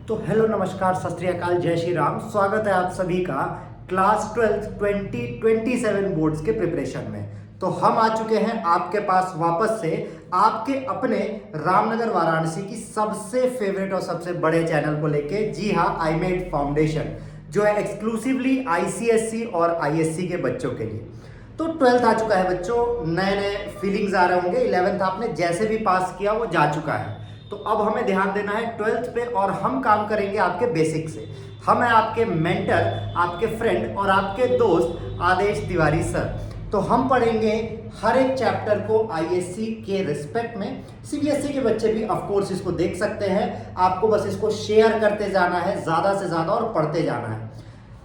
तो हेलो नमस्कार सत श्री अकाल जय श्री राम। स्वागत है आप सभी का क्लास 12 2027 बोर्ड्स के प्रिपरेशन में। तो हम आ चुके हैं आपके पास वापस से आपके अपने रामनगर वाराणसी की सबसे फेवरेट और सबसे बड़े चैनल को लेके। जी हाँ, आई मेड फाउंडेशन जो है एक्सक्लूसिवली आईसीएसई और आईएससी के बच्चों के लिए। तो 12th आ चुका है बच्चों, नए नए फीलिंग्स आ रहे होंगे। 11th आपने जैसे भी पास किया वो जा चुका है, तो अब हमें ध्यान देना है 12th पे और हम काम करेंगे आपके बेसिक से। हम हैं आपके मेंटर, आपके फ्रेंड और आपके दोस्त आदेश तिवारी सर। तो हम पढ़ेंगे हर एक चैप्टर को आईएससी के रिस्पेक्ट में। सीबीएसई के बच्चे भी ऑफ कोर्स इसको देख सकते हैं, आपको बस इसको शेयर करते जाना है ज़्यादा से ज़्यादा और पढ़ते जाना है।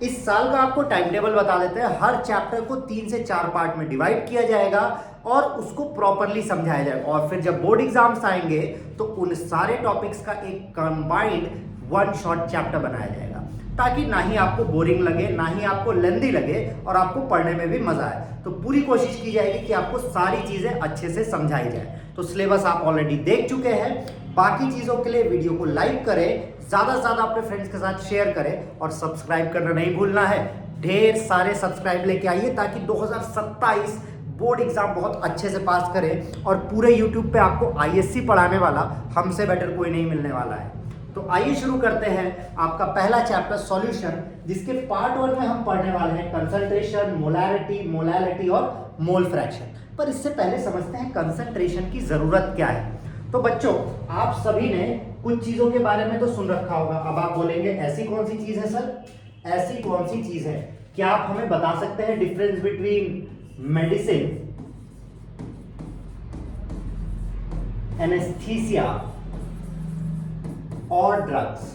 इस साल का आपको टाइम टेबल बता देते हैं। हर चैप्टर को 3 से 4 पार्ट में डिवाइड किया जाएगा और उसको प्रॉपरली समझाया जाएगा, और फिर जब बोर्ड एग्जाम्स आएंगे तो उन सारे टॉपिक्स का एक कंबाइंड वन शॉट चैप्टर बनाया जाएगा, ताकि ना ही आपको बोरिंग लगे ना ही आपको लेंदी लगे और आपको पढ़ने में भी मजा आए। तो पूरी कोशिश की जाएगी कि आपको सारी चीजें अच्छे से समझाई जाए। तो सिलेबस आप ऑलरेडी देख चुके हैं। बाकी चीजों के लिए वीडियो को लाइक करें, ज्यादा से ज्यादा अपने फ्रेंड्स के साथ शेयर करें और सब्सक्राइब करना नहीं भूलना है। ढेर सारे सब्सक्राइब लेके आइए ताकि 2027 बोर्ड एग्जाम बहुत अच्छे से पास करें और पूरे यूट्यूब पे आपको आईएससी पढ़ाने वाला हमसे बेटर कोई नहीं मिलने वाला है। तो आइए शुरू करते हैं आपका पहला चैप्टर सॉल्यूशन, जिसके पार्ट 1 में हम पढ़ने वाले हैं कंसंट्रेशन, मोलैरिटी, मोलैलिटी और मोल फ्रैक्शन। पर इससे पहले समझते हैं कंसंट्रेशन की जरूरत क्या है। तो बच्चों, आप सभी ने कुछ चीजों के बारे में तो सुन रखा होगा। अब आप बोलेंगे ऐसी कौन सी चीज है सर, ऐसी कौन सी चीज है? क्या आप हमें बता सकते हैं डिफरेंस बिटवीन मेडिसिन, एनेस्थीसिया और ड्रग्स?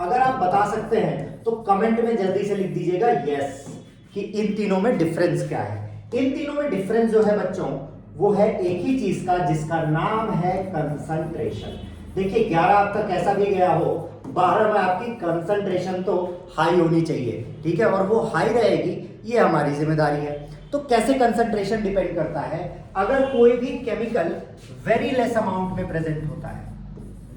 अगर आप बता सकते हैं तो कमेंट में जल्दी से लिख दीजिएगा यस, कि इन तीनों में डिफरेंस क्या है। इन तीनों में डिफरेंस जो है बच्चों वो है एक ही चीज का, जिसका नाम है कंसंट्रेशन। देखिए 11 अब तक कैसा भी गया हो, 12 में आपकी कंसंट्रेशन तो हाई होनी चाहिए, ठीक है, और वो हाई रहेगी, ये हमारी जिम्मेदारी है। तो कैसे कंसंट्रेशन डिपेंड करता है? अगर कोई भी केमिकल वेरी लेस अमाउंट में प्रेजेंट होता है,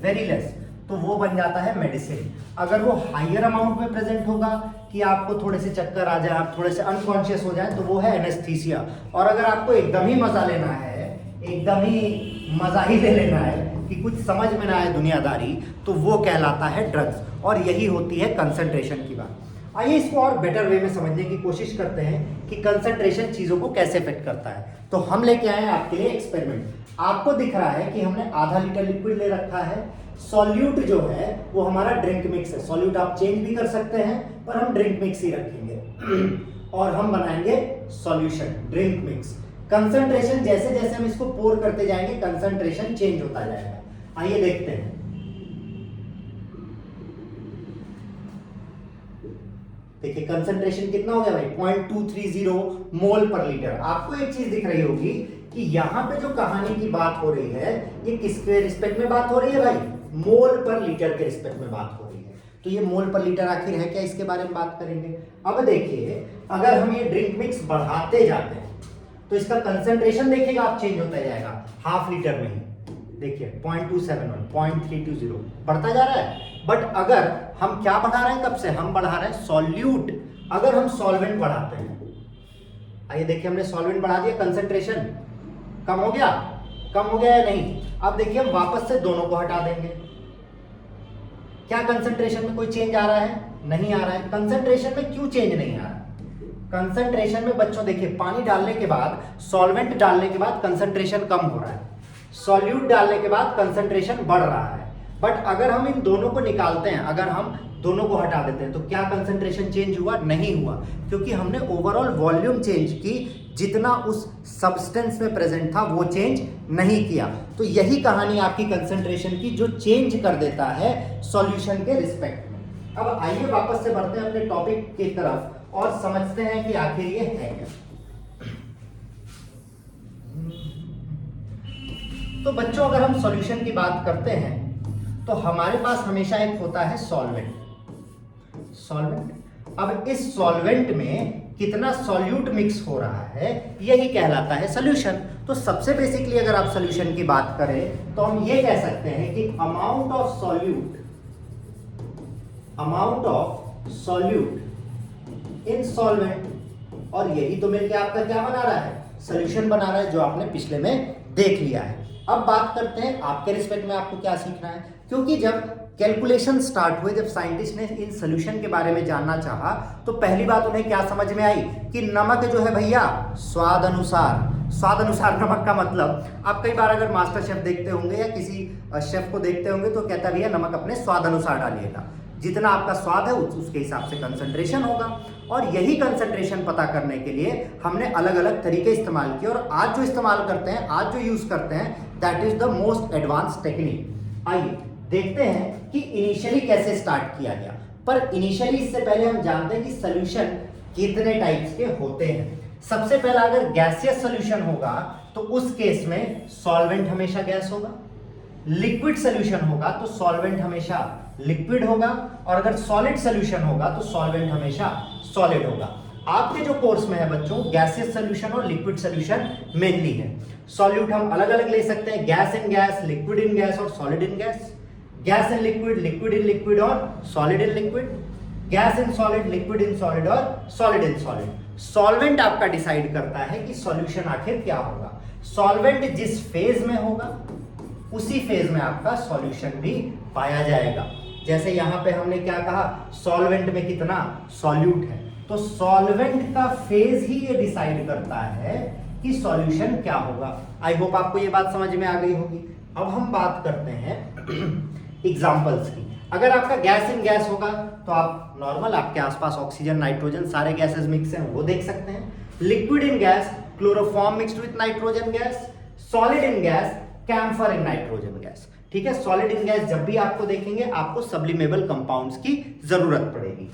वेरी लेस, तो वो बन जाता है मेडिसिन। अगर वो हायर अमाउंट में प्रेजेंट होगा कि आपको थोड़े से चक्कर आ जाए, आप थोड़े से अनकॉन्शियस हो जाए, तो वो है एनेस्थीसिया। और अगर आपको एकदम ही मजा लेना है, एकदम ही मजा ही ले लेना है कि कुछ समझ में ना आए दुनियादारी, तो वो कहलाता है ड्रग्स। और यही होती है कंसंट्रेशन की बात। आइए इसको और बेटर वे में समझने की कोशिश करते हैं कि कंसंट्रेशन चीजों को कैसे इफेक्ट करता है। तो हम लेके आए हैं आपके लिए एक्सपेरिमेंट। आपको दिख रहा है कि हमने आधा लीटर लिक्विड ले रखा है। सॉल्यूट जो है वो हमारा ड्रिंक मिक्स है। सॉल्यूट आप चेंज भी कर सकते हैं, पर हम ड्रिंक मिक्स ही रखेंगे और हम बनाएंगे सॉल्यूशन, ड्रिंक मिक्स। कंसंट्रेशन जैसे जैसे हम इसको पोर करते जाएंगे कंसंट्रेशन चेंज होता जाएगा। आइए देखते हैं। देखिए कंसंट्रेशन कितना हो गया भाई, 0.230 मोल पर लीटर। आपको एक चीज दिख रही होगी कि यहां पे जो कहानी की बात हो रही है, ये किसके रिस्पेक्ट में बात हो रही है भाई? मोल पर लीटर के रिस्पेक्ट में बात हो रही है। तो ये मोल पर लीटर आखिर है क्या, इसके बारे में बात करेंगे। अब देखिए, अगर हम ये ड्रिंक मिक्स बढ़ाते जाते हैं तो इसका कंसंट्रेशन देखिएगा आप चेंज होता जाएगा हाफ लीटर में ही। देखिए 0.271, 0.320 बढ़ता जा रहा है। बट अगर हम क्या बढ़ा रहे हैं, कब से हम बढ़ा रहे हैं सॉल्यूट। अगर हम सॉल्वेंट बढ़ाते हैं, आइए देखिए हमने सॉल्वेंट बढ़ा दिया, कंसंट्रेशन कम हो गया, कम हो गया या नहीं? अब देखिए हम वापस से दोनों को हटा देंगे। क्या कंसंट्रेशन में कोई चेंज आ रहा है? नहीं आ रहा है। कंसंट्रेशन में क्यों चेंज नहीं आ रहा? कंसंट्रेशन में बच्चों देखिए, पानी डालने के बाद, सॉल्वेंट डालने के बाद कंसंट्रेशन कम हो रहा है, सॉल्यूट डालने के बाद कंसंट्रेशन बढ़ रहा है। बट अगर हम इन दोनों को निकालते हैं, अगर हम दोनों को हटा देते हैं, तो क्या कंसंट्रेशन चेंज हुआ? नहीं हुआ, क्योंकि हमने ओवरऑल वॉल्यूम चेंज की, जितना उस सब्सटेंस में प्रेजेंट था वो चेंज नहीं किया। तो यही कहानी आपकी कंसंट्रेशन की, जो चेंज कर देता है सॉल्यूशन के रिस्पेक्ट में। अब आइए वापस से बढ़ते हैं अपने टॉपिक की तरफ और समझते हैं कि आखिर ये है क्या। तो बच्चों, अगर हम सॉल्यूशन की बात करते हैं तो हमारे पास हमेशा एक होता है सॉल्वेंट। अब इस सॉल्वेंट में कितना सॉल्यूट मिक्स हो रहा है, यही कहलाता है सॉल्यूशन। तो सबसे बेसिकली अगर आप सॉल्यूशन की बात करें तो हम ये कह सकते हैं कि amount of solute amount of solute in solvent, और यही तो मिलके आपका क्या बना रहा है, सॉल्यूशन बना रहा है, जो आपने पिछले में देख लिया है। अब बात करते हैं आपके रिस्पेक्ट में आपको क्या सीखना है, क्योंकि जब कैलकुलेशन स्टार्ट हुए, जब साइंटिस्ट ने इन सॉल्यूशन के बारे में जानना चाहा, तो पहली बात उन्हें क्या समझ में आई कि नमक जो है भैया स्वाद अनुसार, स्वाद अनुसार नमक का मतलब, आप कई बार अगर मास्टर शेफ देखते होंगे या किसी शेफ को देखते होंगे तो कहता है भैया नमक अपने स्वाद अनुसार डालिएगा, जितना आपका स्वाद है उसके हिसाब से कंसंट्रेशन होगा। और यही कंसंट्रेशन पता करने के लिए हमने अलग अलग तरीके इस्तेमाल किए, और आज जो इस्तेमाल करते हैं, आज जो यूज करते हैं, that is the most advance technique. आइए देखते हैं कि इनिशियली कैसे स्टार्ट किया गया। पर इनिशियली इससे पहले हम जानते हैं कि सॉल्यूशन कितने टाइप्स के होते हैं। सबसे पहला, अगर गैसियस सॉल्यूशन होगा तो उस केस में सॉल्वेंट हमेशा गैस होगा, लिक्विड सॉल्यूशन होगा तो सॉल्वेंट हमेशा लिक्विड होगा, और अगर सॉलिड सॉल्यूशन होगा तो सॉल्वेंट हमेशा सॉलिड होगा। आपके जो कोर्स में है बच्चों, गैसियस सॉल्यूशन और लिक्विड सॉल्यूशन मेनली है। सॉल्यूट हम अलग अलग ले सकते हैं, gas in gas, liquid in gas और solid in gas, gas in liquid, liquid in liquid और solid in liquid, gas in solid, liquid in solid और सॉलिड इन सॉलिड। सॉल्वेंट आपका डिसाइड करता है कि सॉल्यूशन आखिर क्या होगा। सॉल्वेंट जिस फेज में होगा उसी फेज में आपका सॉल्यूशन भी पाया जाएगा। जैसे यहां पे हमने क्या कहा, सॉल्वेंट में कितना सॉल्यूट है, तो सॉल्वेंट का फेज ही ये डिसाइड करता है कि सॉल्यूशन क्या होगा। आई होप आपको ये बात समझ में आ गई होगी। अब हम बात करते हैं एग्जांपल्स की। अगर आपका गैस इन गैस होगा तो आप नॉर्मल, आपके आसपास ऑक्सीजन, नाइट्रोजन, सारे गैसेस मिक्स हैं, वो देख सकते हैं। Liquid in gas, chloroform mixed with nitrogen gas. Solid in gas, camphor in nitrogen gas. ठीक है, सॉलिड इन गैस जब भी आपको देखेंगे आपको सब्लिमेबल कंपाउंड्स की जरूरत पड़ेगी।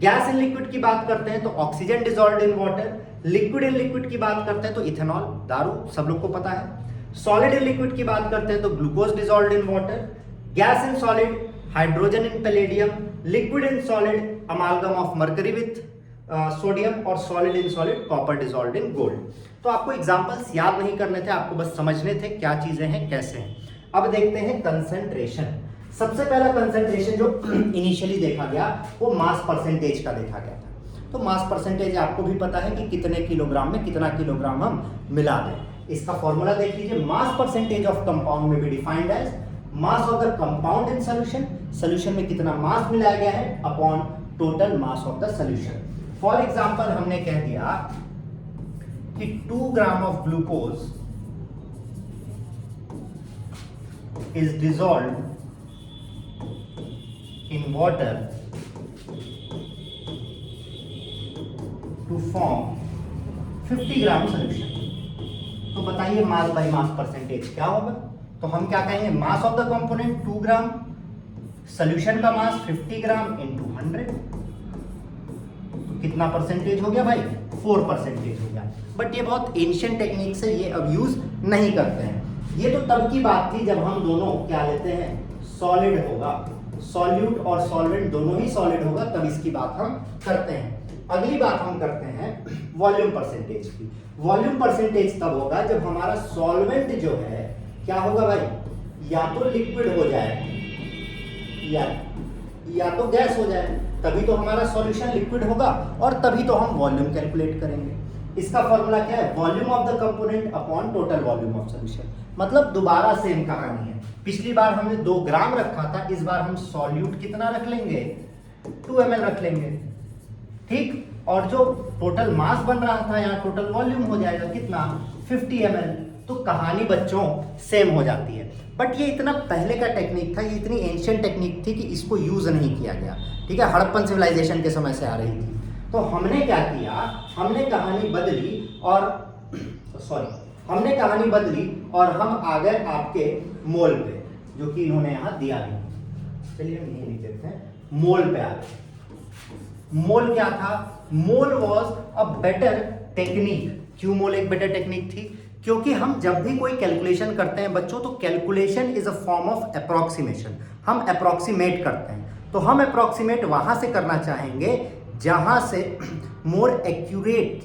गैस इन लिक्विड की बात करते हैं तो oxygen dissolved in water. Liquid in liquid की बात करते हैं तो इथेनॉल, दारू, सब लोग को पता है। सॉलिड इन लिक्विड की बात करते हैं तो glucose dissolved in water. Gas in solid, hydrogen in palladium. Liquid in solid, amalgam of mercury with sodium. और solid in solid, copper dissolved in gold. तो आपको एग्जांपल्स याद नहीं करने थे, आपको बस समझने थे क्या चीजें हैं, कैसे हैं। अब देखते हैं कंसंट्रेशन। सबसे पहला कंसंट्रेशन जो इनिशियली देखा गया वो मास परसेंटेज का देखा गया था। तो मास परसेंटेज आपको भी पता है कि कितने किलोग्राम में कितना किलोग्राम हम मिला दें। इसका फॉर्मूला देख लीजिए, मास परसेंटेज ऑफ कंपाउंड में भी defined as mass of the compound in solution, solution में कितना मास मिलाया गया है, upon total mass of the solution. For example हमने कह दिया कि 2 gram of glucose is dissolved in water to form 50 gram solution. तो बताइए मास बाय मास परसेंटेज क्या होगा। तो हम क्या कहेंगे, मास of the component 2 gram, solution का मास 50 ग्राम इंटू 100। तो कितना परसेंटेज हो गया भाई, 4% हो गया। बट ये बहुत एंशिएंट टेक्निक से ये अब यूज नहीं करते हैं। ये तो तब की बात थी जब हम दोनों क्या लेते हैं, सॉलिड होगा, सॉल्यूट और सॉल्वेंट दोनों ही सॉलिड होगा, तब इसकी बात हम करते हैं। अगली बात हम करते हैं वॉल्यूम परसेंटेज की। वॉल्यूम परसेंटेज तब होगा जब हमारा सॉल्वेंट जो है क्या होगा भाई, या तो लिक्विड हो जाए या तो गैस हो जाए, तभी तो हमारा सॉल्यूशन लिक्विड होगा और तभी तो हम वॉल्यूम कैलकुलेट करेंगे। इसका फॉर्मूला क्या है, volume of the component upon total volume of solution. मतलब दोबारा सेम कहानी है। पिछली बार हमने 2 ग्राम रखा था, इस बार हम सॉल्यूट कितना रख लेंगे, 2 ml रख लेंगे। ठीक, और जो टोटल मास बन रहा था यहाँ टोटल वॉल्यूम हो जाएगा कितना, 50 ml। तो कहानी बच्चों सेम हो जाती है। बट ये इतना पहले का टेक्निक था, ये इतनी एंशिएंट टेक्निक थी कि इसको यूज नहीं किया गया। ठीक है, हड़प्पन सिविलाइजेशन के समय से आ रही थी। तो हमने क्या किया, हमने कहानी बदली और हम आ गए आपके मोल पे, जो कि इन्होंने यहाँ दिया है। चलिए हम यही लिख देते हैं, मोल पे आ गए। मोल क्या था, मोल वॉज अ बेटर टेक्निक। क्यों मोल एक बेटर टेक्निक थी, क्योंकि हम जब भी कोई कैलकुलेशन करते हैं बच्चों, तो calculation is a form of approximation. हम अप्रोक्सीमेट करते हैं, तो हम अप्रोक्सीमेट वहां से करना चाहेंगे जहां से मोर एक्यूरेट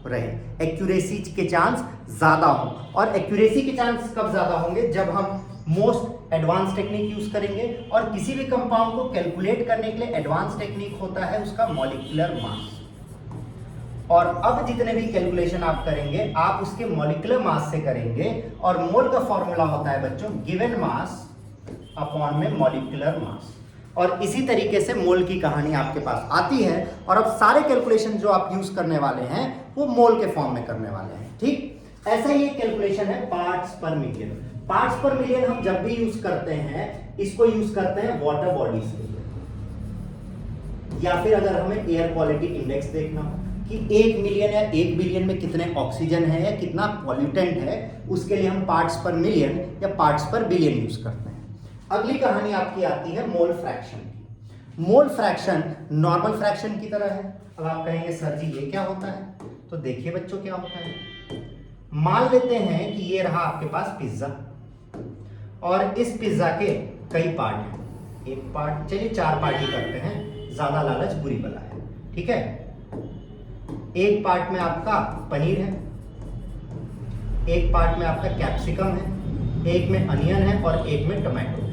रहे, एक्यूरेसी के चांस ज्यादा हो। और एक्यूरेसी के चांस कब ज्यादा होंगे, जब हम मोस्ट एडवांस टेक्निक यूज करेंगे, और किसी भी कंपाउंड को कैलकुलेट करने के लिए एडवांस टेक्निक होता है उसका मॉलिक्यूलर मास। और अब जितने भी कैलकुलेशन आप करेंगे आप उसके मॉलिक्यूलर मास से करेंगे, और मोल का फॉर्मूला होता है बच्चों गिवन मास अपॉन में मॉलिक्यूलर मास। और इसी तरीके से मोल की कहानी आपके पास आती है, और अब सारे कैलकुलेशन जो आप यूज करने वाले हैं वो मोल के फॉर्म में करने वाले हैं। ठीक, ऐसा ही एक कैलकुलेशन है पार्ट्स पर मिलियन। पार्ट्स पर मिलियन हम जब भी यूज करते हैं इसको यूज करते हैं वाटर बॉडीज के लिए, या फिर अगर हमें एयर क्वालिटी इंडेक्स देखना हो कि 1 मिलियन या 1 बिलियन में कितने ऑक्सीजन है या कितना पॉल्यूटेंट है, उसके लिए हम पार्ट्स पर मिलियन या पार्ट्स पर बिलियन यूज करते हैं। अगली कहानी आपकी आती है मोल फ्रैक्शन की। मोल फ्रैक्शन नॉर्मल फ्रैक्शन की तरह है। अब आप कहेंगे सर जी ये क्या होता है, तो देखिए बच्चों क्या होता है। मान लेते हैं कि ये रहा आपके पास पिज्जा, और इस पिज्जा के कई पार्ट हैं। एक पार्ट, चलिए 4 पार्ट ही करते हैं, ज्यादा लालच बुरी बला है। ठीक है, एक पार्ट में आपका पनीर है, एक पार्ट में आपका कैप्सिकम है, एक में अनियन है और एक में टमाटो है।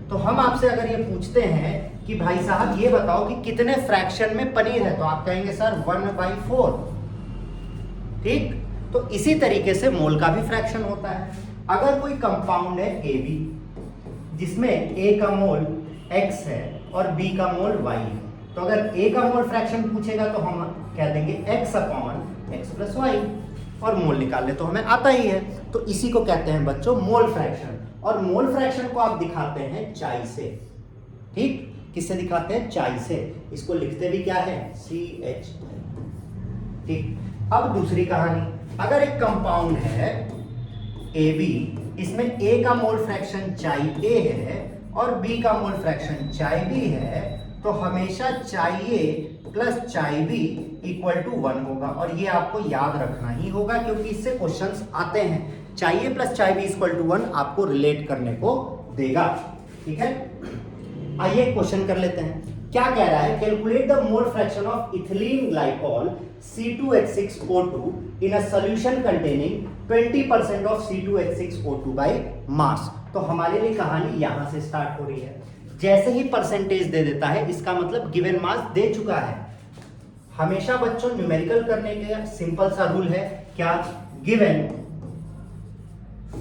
तो हम आपसे अगर ये पूछते हैं कि भाई साहब ये बताओ कि कितने फ्रैक्शन में पनीर है, तो आप कहेंगे सर 1/4। ठीक, तो इसी तरीके से मोल का भी फ्रैक्शन होता है। अगर कोई कंपाउंड है AB जिसमें A का मोल X है और B का मोल Y है, तो अगर A का मोल फ्रैक्शन पूछेगा तो हम कह देंगे X/X + Y, और मोल निकालने तो हमें आता ही है। तो इसी को कहते हैं बच्चों मोल फ्रैक्शन। और मोल फ्रैक्शन को आप दिखाते हैं चाय से। ठीक, किससे दिखाते हैं? चाय से। इसको लिखते भी क्या है? CH। ठीक, अब दूसरी कहानी, अगर एक कंपाउंड है AB, इसमें A का मोल फ्रैक्शन चाय A है और B का मोल फ्रैक्शन चाय B है, तो हमेशा चाय A प्लस चाय B = 1 होगा। और ये आपको याद रखना ही होगा क्योंकि इससे क्वेश्चंस आते हैं। चाय A प्लस चाय B = 1 आपको रिलेट करने को देगा। ठीक है, आइए क्वेश्चन कर लेते हैं। क्या कह रहा है? Calculate the mole fraction of ethylene glycol C2H6O2 in a solution containing 20% of C2H6O2 by mass. तो हमारे लिए कहानी यहां से स्टार्ट हो रही है। जैसे ही परसेंटेज दे देता है इसका मतलब गिवन मास दे चुका है। हमेशा बच्चों न्यूमेरिकल करने के सिंपल सा रूल है, क्या? गिवन,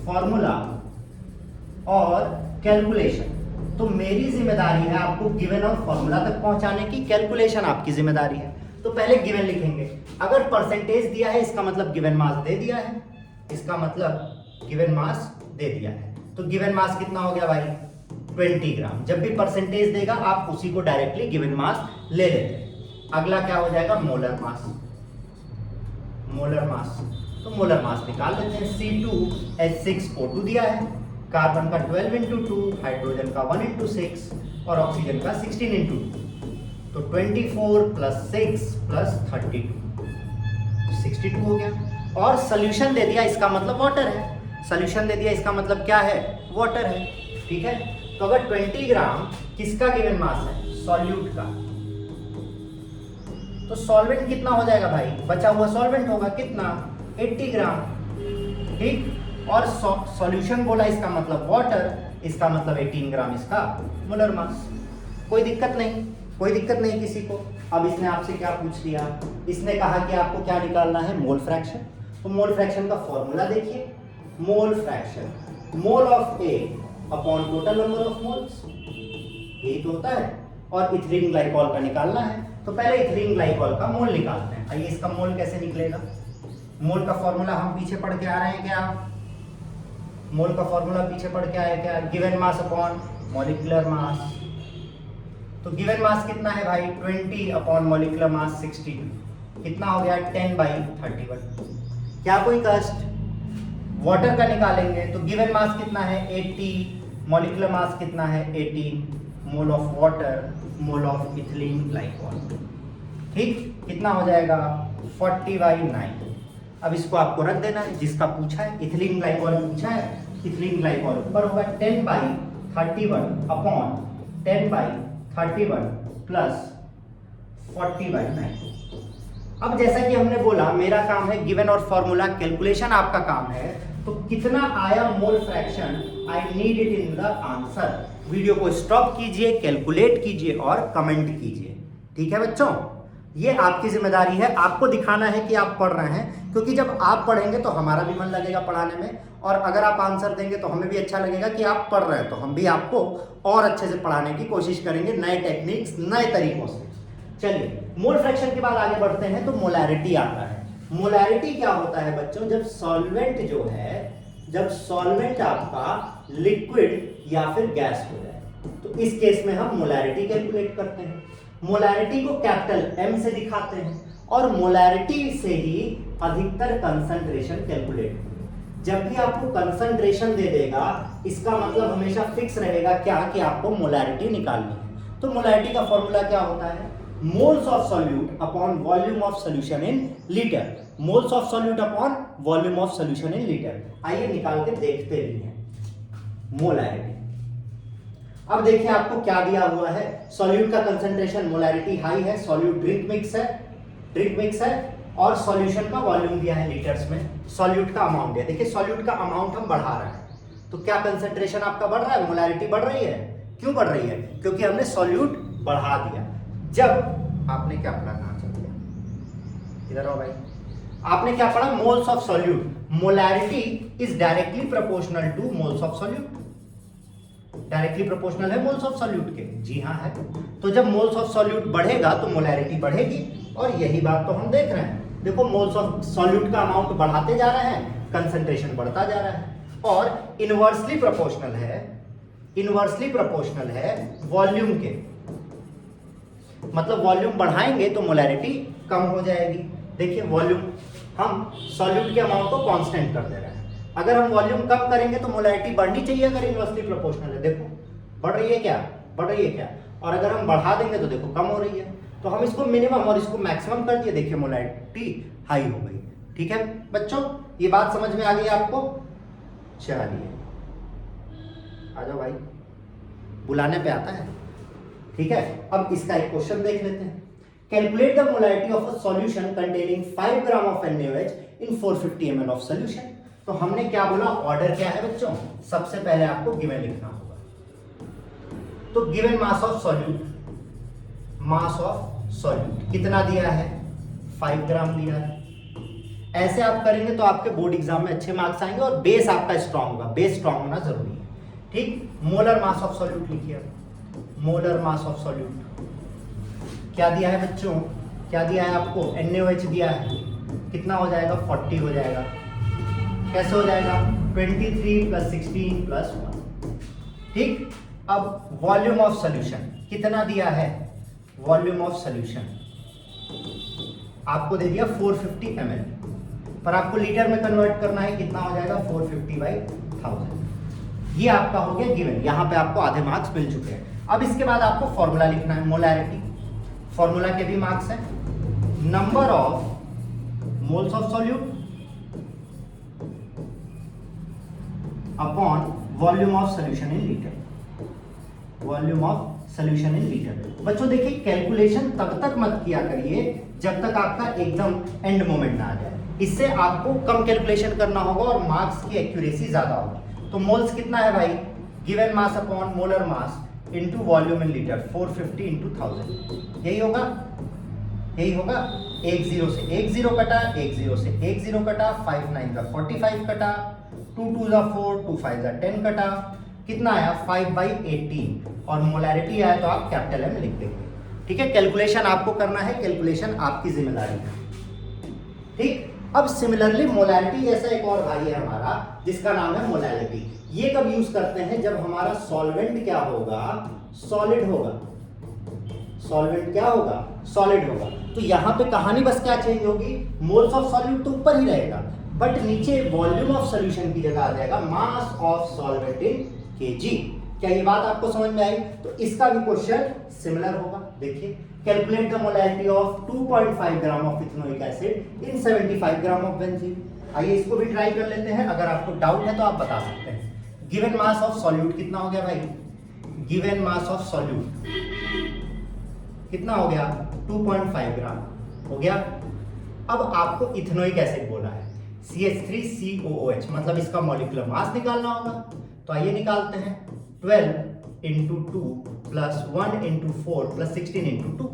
फॉर्मूला और कैलकुलेशन। तो मेरी जिम्मेदारी है आपको गिवन और फॉर्मूला तक पहुंचाने की, कैलकुलेशन आपकी जिम्मेदारी है। तो पहले गिवन लिखेंगे। अगर परसेंटेज दिया है इसका मतलब गिवन मास दे दिया है, इसका मतलब गिवन मास दे दिया है। तो गिवन मास कितना हो गया भाई? 20 ग्राम। जब भी परसेंटेज देगा आप उसी को डायरेक्टली गिवन मास ले लेते हैं। अगला क्या हो जाएगा? Molar mass. मोलर मास, तो मोलर मास निकाल लेते हैं। C2H6O2 दिया है, कार्बन का 12 × 2, हाइड्रोजन का 1 × 6 और ऑक्सीजन का 16 × 2, तो 24 + 6 + 32, 62 हो गया। और सोल्यूशन दे दिया इसका मतलब वाटर है। सोल्यूशन दे दिया इसका मतलब क्या है? वाटर है। ठीक है, तो अगर 20 ग्राम किसका गिवन मास है? सॉल्यूट का, तो सॉल्वेंट कितना हो जाएगा भाई? बचा हुआ सॉल्वेंट होगा कितना? 80 ग्राम। ठीक, और सॉल्यूशन बोला इसका मतलब वाटर, इसका मतलब 18 ग्राम इसका मोलर मास। कोई दिक्कत नहीं, कोई दिक्कत नहीं किसी को। अब इसने आपसे क्या पूछ लिया? इसने कहा कि आपको क्या निकालना है? Mole fraction. तो मोल फ्रैक्शन का फॉर्मूला देखिए, mole fraction, mole of A upon total number of moles, यही तो होता है। और इथिलीन ग्लाइकॉल का निकालना है, तो पहले इथिलीन ग्लाइकॉल का मोल निकालते हैं। आइए, इसका मोल कैसे निकलेगा? मोल का फॉर्मूला हम पीछे पढ़ के आ रहे हैं क्या? मोल का फॉर्मूला पीछे पढ़ के आए क्या? Given mass upon molecular mass. तो गिवन मास कितना है भाई? 20 अपॉन मॉलिक्यूलर मास 62, कितना हो गया? 10/31। क्या कोई कष्ट? वाटर का निकालेंगे तो गिवन मास कितना है? 80, मॉलिक्यूलर मास कितना है? 18, mole of water, mole of ethylene glycol. ठीक, कितना हो जाएगा? 40/9। अब इसको आपको रख देना है, जिसका पूछा है इथिलीन ग्लाइकॉल पूछा है, इथिलीन ग्लाइकॉल ऊपर होगा 10/31 अपॉन 10/31 प्लस 40/9। अब जैसा कि हमने बोला मेरा काम है गिवन और फॉर्मूला कैलकुलेशन आपका काम है, तो कितना आया mole fraction, I need it in the answer. Video को स्टॉप कीजिए, कैलकुलेट कीजिए और कमेंट कीजिए। ठीक है बच्चों, ये आपकी जिम्मेदारी है, आपको दिखाना है कि आप पढ़ रहे हैं, क्योंकि जब आप पढ़ेंगे तो हमारा भी मन लगेगा पढ़ाने में, और अगर आप आंसर देंगे तो हमें भी अच्छा लगेगा कि आप पढ़ रहे हैं, तो हम भी आपको और अच्छे से पढ़ाने की कोशिश करेंगे, नए टेक्निक्स, नए तरीकों से। चलिए, मोल फ्रैक्शन के बाद आगे बढ़ते हैं तो मोलैरिटी आता है। मोलैरिटी क्या होता है बच्चों? जब सॉल्वेंट जो है, जब सॉल्वेंट आपका लिक्विड या फिर गैस हो जाए, तो इस केस में हम मोलैरिटी कैलकुलेट करते हैं। मोलैरिटी को कैपिटल एम से दिखाते हैं और मोलैरिटी से ही अधिकतर कंसंट्रेशन कैलकुलेट होगी। जब भी आपको कंसंट्रेशन दे देगा, इसका मतलब हमेशा फिक्स रहेगा क्या, कि आपको मोलैरिटी निकालनी है। तो मोलैरिटी का फॉर्मूला क्या होता है? Moles of solute upon volume of solution in litre. Moles of solute upon volume of solution in litre. आइए निकाल के देखते भी हैं मोलैरिटी। अब देखिए आपको क्या दिया हुआ है, सॉल्यूट का कंसंट्रेशन मोलैरिटी हाई है, सॉल्यूट ड्रिंक मिक्स है और सॉल्यूशन का वॉल्यूम दिया है लीटर्स में, सॉल्यूट का अमाउंट है। देखिए सॉल्यूट का अमाउंट हम बढ़ा रहे हैं, तो क्या कंसंट्रेशन आपका बढ़ रहा है, मोलैरिटी बढ़ रही है। क्यों बढ़ रही है? क्योंकि हमने सॉल्यूट बढ़ा दिया। जब आपने क्या पढ़ा, कहां चल गया, इधर आओ भाई, आपने क्या पढ़ा, moles of solute, molarity is directly proportional two moles of solute. Directly proportional है मोल्स ऑफ सॉल्यूट के, जी हाँ है। तो जब मोल्स ऑफ सॉल्यूट बढ़ेगा तो मोलैरिटी बढ़ेगी, और यही बात तो हम देख रहे हैं। देखो मोल्स ऑफ सॉल्यूट का अमाउंट बढ़ाते जा रहे हैं, कंसंट्रेशन बढ़ता जा रहा है, और इनवर्सली प्रोपोर्शनल है वॉल्यूम के, मतलब वॉल्यूम बढ़ाएंगे तो मोलैरिटी कम हो जाएगी। देखिए वॉल्यूम, हम सॉल्यूट के अमाउंट को कांस्टेंट कर दे रहे हैं, अगर हम वॉल्यूम कम करेंगे तो मोलैरिटी बढ़नी चाहिए, अगर इनवर्सली प्रोपोर्शनल है। देखो बढ़ रही है क्या, बढ़ रही है क्या, और अगर हम बढ़ा देंगे तो देखो कम हो रही है। तो हम इसको मिनिमम और इसको मैक्सिमम कर दिए, देखिए मोलैरिटी हाई हो गई। ठीक है बच्चों, ये बात समझ में आ गई आपको? चलिए आ जाओ भाई, बुलाने पे आता है। ठीक है, अब इसका एक क्वेश्चन देख लेते हैं। Calculate the molarity of a solution containing 5 gram of NaOH in 450 ml of solution. तो हमने क्या बोला, ऑर्डर क्या है बच्चों? सबसे पहले आपको गिवन लिखना होगा। तो गिवन मास ऑफ सॉल्यूट कितना दिया है, 5 ग्राम दिया है। ऐसे आप करेंगे तो आपके बोर्ड एग्जाम में अच्छे मार्क्स आएंगे, और बेस आपका स्ट्रांग होगा, बेस स्ट्रांग होना जरूरी है। ठीक, मोलर मास ऑफ सॉल्यूट लिखिए। मोलर मास ऑफ सॉल्यूट क्या दिया है बच्चों, क्या दिया है आपको? NaOH दिया है, कितना हो जाएगा, 40 हो जाएगा। कैसे हो जाएगा, 23 + 16 + 1। ठीक, अब वॉल्यूम ऑफ सॉल्यूशन कितना दिया है, वॉल्यूम ऑफ सॉल्यूशन आपको दे दिया 450 ml, पर आपको लीटर में कन्वर्ट करना है, कितना हो जाएगा, 450/1000। ये आपका हो गया गिवन, यहां पे आपको आधे मार्क्स मिल चुके हैं। अब इसके बाद आपको फॉर्मूला लिखना है, मोलैरिटी, फॉर्मूला के भी मार्क्स हैं। Number of moles of solute upon volume of solution in litre, volume of solution in litre. बच्चों देखिए कैलकुलेशन तब तक मत किया करिए जब तक आपका एकदम एंड मोमेंट ना आ जाए, इससे आपको कम कैलकुलेशन करना होगा और मार्क्स की एक्यूरेसी ज्यादा होगी। तो मोल्स कितना है भाई, given mass upon molar mass into volume in litre, 450 × 1000, यही होगा, यही होगा। 1 0 से 1 0 कटा, 1 0 से 1 0 कटा, 5 9 का 45 कटा, 2 2 जा 4, 2 5 जा 10 कटा, कितना आया 5/18, और मोलैरिटी आया तो आप कैपिटल M लिख देंगे। ठीक है, कैलकुलेशन आपको करना है, कैलकुलेशन आपकी जिम्मेदारी है। ठीक, अब सिमिलरली मोलैरिटी जैसा एक और भाई है हमारा जिसका नाम है मोलैलिटी। ये कब यूज करते हैं, जब हमारा सॉल्वेंट क्या होगा, सॉलिड होगा। सॉल्वेंट क्या होगा, सॉलिड होगा। तो यहां पे कहानी बस क्या चेंज होगी, मोल्स ऑफ सॉल्यूट तो ऊपर ही रहेगा, बट नीचे वॉल्यूम ऑफ सॉल्यूशन की जगह आ जाएगा mass of solvent in kg। क्या ये बात आपको समझ में आई? तो इसका भी क्वेश्चन सिमिलर होगा। देखिए, calculate the molarity of 2.5 gram of ethanoic acid in 75 gram of benzene. आइए इसको भी ट्राई कर लेते हैं, अगर आपको डाउट है तो आप बता सकते हैं। गिवन मास ऑफ सॉल्यूट कितना हो गया भाई, गिवन मास ऑफ सॉल्यूट कितना हो गया, 2.5 ग्राम हो गया। अब आपको इथेनोइक एसिड बोला है, CH3COOH, मतलब इसका मॉलिक्यूलर मास निकालना होगा। तो आइए निकालते हैं। 12 into 2 plus 1 into 4 plus 16 into 2,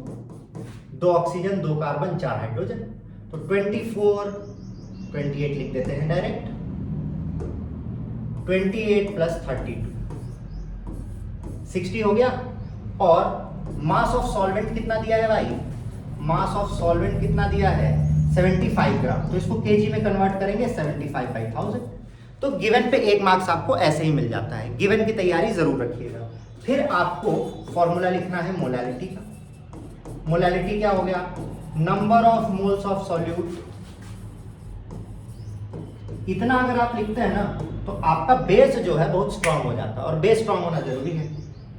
2 oxygen 2 carbon 4 hydrogen, तो 24, 28 लिख देते हैं डायरेक्ट, 28 प्लस 32, 60 हो गया। और मास ऑफ सॉल्वेंट कितना दिया है भाई? मास ऑफ सॉल्वेंट कितना दिया है? 75 ग्राम। तो इसको केजी में कन्वर्ट करेंगे 75 बाई 1000। तो गिवन पे 1 मार्क्स आपको ऐसे ही मिल जाता है। गिवन की तैयारी जरूर रखिएगा। फिर आपको फॉर्मूला लिखना है मोलैलिटी का। मोलैलिटी क्या हो गया? Number of moles of solute. इतना अगर आप लिखते हैं ना तो आपका बेस जो है बहुत स्ट्रांग हो जाता है, और बेस स्ट्रांग होना जरूरी है।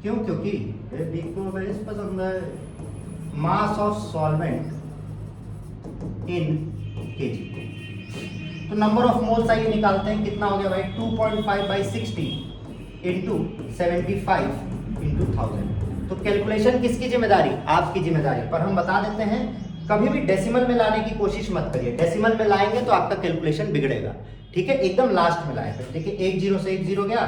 क्यों? क्योंकि बेबी को बेस पसंद है। Mass of solvent in KG. तो नंबर ऑफ मोल्स आइए निकालते हैं, कितना हो गया भाई? 2.5 बाई 60 इंटू 75 इंटू 1000। तो कैलकुलेशन किसकी जिम्मेदारी? आपकी जिम्मेदारी। पर हम बता देते हैं, कभी भी डेसिमल में लाने की कोशिश मत करिए। डेसिमल में लाएंगे तो आपका कैलकुलेशन बिगड़ेगा, ठीक है? एकदम लास्ट में लाए। देखिए 1 0 से 1 0 गया,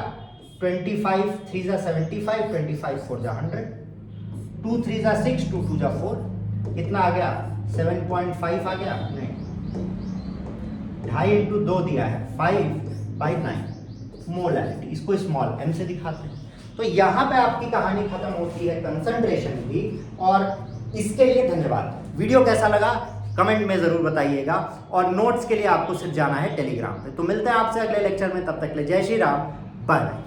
25 3 जा 75, 25 4 जा 100, 2 3 जा 6, 2 2 जा 4, कितना आ गया? 7.5 आ गया। नहीं, 2.5 इंटू 2 दिया है 5/9 मोलैलिटी। इसको स्मॉल m से दिखाते हैं। तो यहाँ पे आपकी कहानी खत्म होती है कंसंट्रेशन की। और इसके लिए धन्यवाद। वीडियो कैसा लगा कमेंट में जरूर बताइएगा, और नोट्स के लिए आपको सिर्फ जाना है टेलीग्राम पे। तो मिलते हैं आपसे अगले लेक्चर में, तब तक के लिए जय श्री राम, बाय।